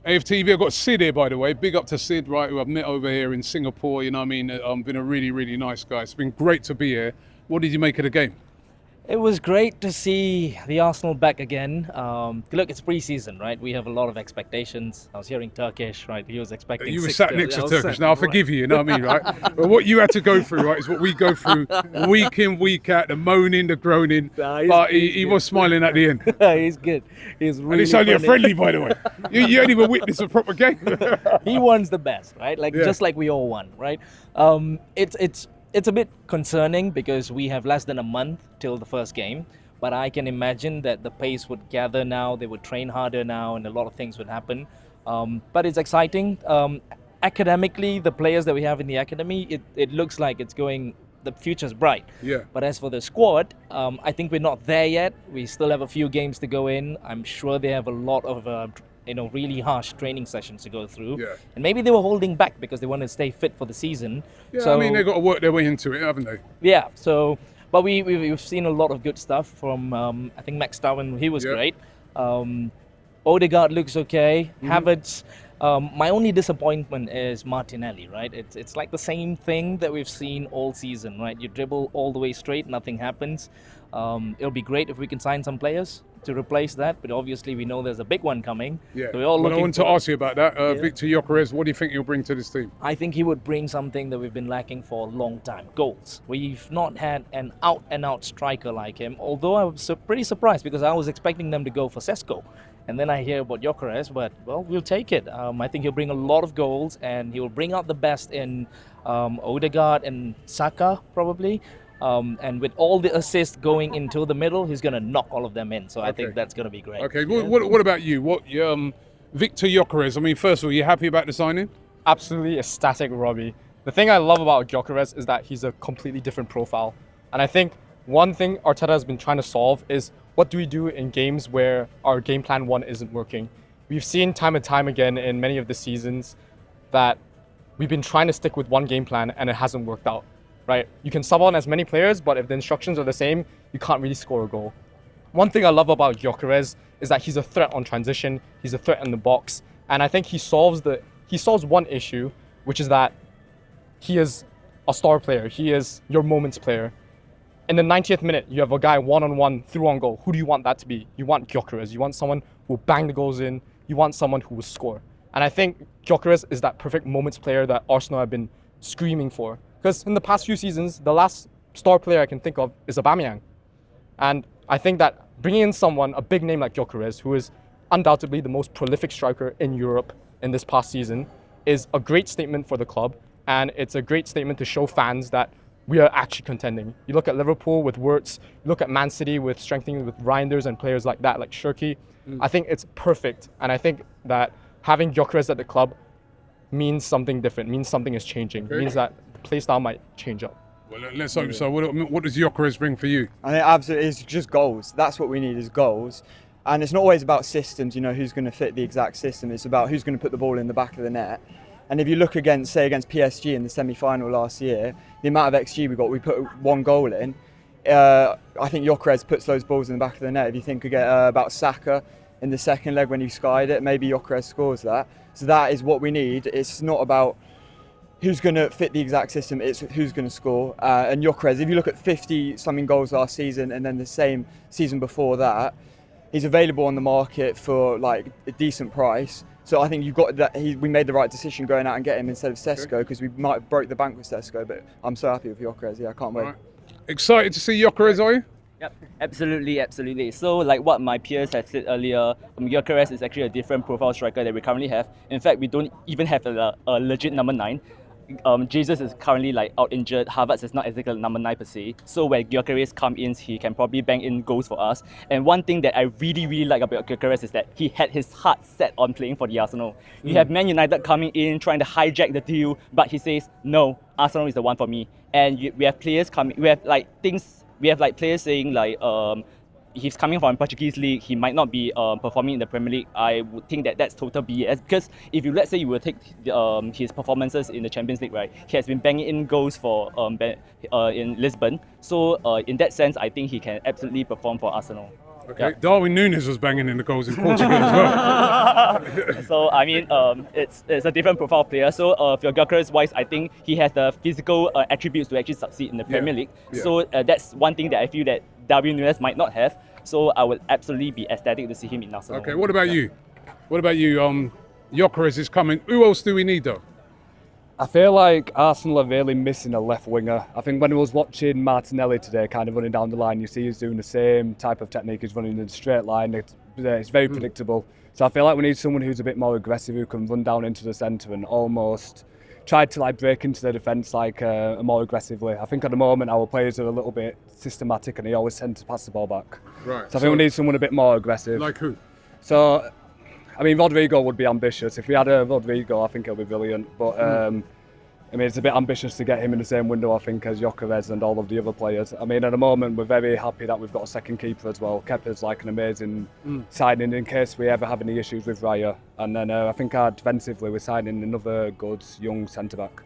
AFTV, I've got Sid here, by the way. Big up to Sid, right, who I've met over here in Singapore. You know what I mean? Been a really, really nice guy. It's been great to be here. What did you make of the game? It was great to see the Arsenal back again. Look, it's pre-season, right? We have a lot of expectations. I was hearing Turkish, right? He was expecting. You were sat next to Turkish. Now I forgive you. You know what I mean, right? But what you had to go through, right, is what we go through week in, week out. The moaning, the groaning. But he was smiling at the end. He's good. He's really. And it's only a friendly, by the way. You ain't even witnessed a proper game. He wants the best, right? Like just like we all want, right? It's a bit concerning because we have less than a month till the first game, but I can imagine that the pace would gather now, they would train harder now, and a lot of things would happen. But it's exciting. Academically, the players that we have in the academy, it looks like the future's bright. Yeah. But as for the squad, I think we're not there yet. We still have a few games to go in. I'm sure they have a lot of really harsh training sessions to go through. Yeah. And maybe they were holding back because they want to stay fit for the season. Yeah, so, I mein, they've got to work their way into it, haven't they? Yeah, but we've seen a lot of good stuff from, I think Max Darwin, he was great. Odegaard looks okay. Havertz. My only disappointment is Martinelli, right? It's like the same thing that we've seen all season, right? You dribble all the way straight, nothing happens. It'll be great if we can sign some players to replace that, but obviously we know there's a big one coming. Yeah. So we're all looking I want to ask you about that. Victor Gyokeres, what do you think he'll bring to this team? I think he would bring something that we've been lacking for a long time: goals. We've not had an out-and-out striker like him, although I was pretty surprised because I was expecting them to go for Sesko. And then I hear about Gyokeres, but, well, we'll take it. I think he'll bring a lot of goals, and he'll bring out the best in Odegaard and Saka, probably. And with all the assists going into the middle, he's going to knock all of them in. So I think that's going to be great. Okay, what about you? Victor Gyokeres, I mean, first of all, you happy about the signing? Absolutely ecstatic, Robbie. The thing I love about Gyokeres is that he's a completely different profile. And I think one thing Arteta has been trying to solve is what do we do in games where our game plan 1 isn't working? We've seen time and time again in many of the seasons that we've been trying to stick with one game plan and it hasn't worked out, right? You can sub on as many players, but if the instructions are the same, you can't really score a goal. One thing I love about Gyokeres is that he's a threat on transition, he's a threat in the box, and I think he solves one issue, which is that he is a star player, he is your moments player. In the 90th minute, you have a guy one-on-one through on goal. Who do you want that to be? You want Gyokeres. You want someone who will bang the goals in. You want someone who will score. And I think Gyokeres is that perfect moments player that Arsenal have been screaming for. Because in the past few seasons, the last star player I can think of is Aubameyang. And I think that bringing in someone, a big name like Gyokeres, who is undoubtedly the most prolific striker in Europe in this past season, is a great statement for the club. And it's a great statement to show fans that we are actually contending. You look at Liverpool with Wirtz, you look at Man City with strengthening with Reinders and players like that, like Shirky. I think it's perfect. And I think that having Gyokeres at the club means something different, means something is changing, means that the play style might change up. Well, let's hope so. What does Gyokeres bring for you? I think absolutely, it's just goals. That's what we need, is goals. And it's not always about systems, who's going to fit the exact system. It's about who's going to put the ball in the back of the net. And if you look against PSG in the semi-final last year, the amount of XG we put 1 goal in. I think Gyokeres puts those balls in the back of the net. If you think about Saka in the second leg when he skied it, maybe Gyokeres scores that. So that is what we need. It's not about who's going to fit the exact system, it's who's going to score. And Gyokeres, if you look at 50-something goals last season and then the same season before that, he's available on the market for like a decent price. So I think we made the right decision going out and getting him instead of Sesko, because we might have broke the bank with Sesko, but I'm so happy with Gyokeres. Yeah, I can't wait. Right. Excited to see Gyokeres, are you? Yep, absolutely. So like what my peers had said earlier, Gyokeres is actually a different profile striker that we currently have. In fact, we don't even have a legit number 9. Jesus is currently out injured. Havertz is not exactly number 9 per se. So when Gyokeres come in, he can probably bang in goals for us. And one thing that I really like about Gyokeres is that he had his heart set on playing for the Arsenal. You have Man United coming in trying to hijack the deal, but he says no, Arsenal is the one for me. And we have players coming. We have players saying he's coming from Portuguese league, he might not be performing in the Premier League. I would think that's total BS, because if let's say you will take his performances in the Champions League, right? He has been banging in goals for in Lisbon. So in that sense, I think he can absolutely perform for Arsenal. Okay. Darwin Núñez was banging in the goals in Portugal as well. So I mean, it's a different profile player. So for Gyokeres wise, I think he has the physical attributes to actually succeed in the Premier League. Yeah. So that's one thing that I feel that Darwin Núñez might not have. So I would absolutely be ecstatic to see him in Arsenal. Okay. What about you? What about you? Gyokeres is coming. Who else do we need though? I feel like Arsenal are really missing a left winger. I think when I was watching Martinelli today, kind of running down the line, you see he's doing the same type of technique. He's running in a straight line. It's very predictable. So I feel like we need someone who's a bit more aggressive, who can run down into the centre and almost try to like break into the defence like more aggressively. I think at the moment our players are a little bit systematic and they always tend to pass the ball back. Right. So I think we need someone a bit more aggressive. Like who? So, I mean, Rodrigo would be ambitious. If we had a Rodrigo, I think it'll be brilliant. But I mean, it's a bit ambitious to get him in the same window, I think, as Gyokeres and all of the other players. I mean, at the moment, we're very happy that we've got a second keeper as well. Kepa's like an amazing signing in case we ever have any issues with Raya. And then I think defensively, we're signing another good young centre back.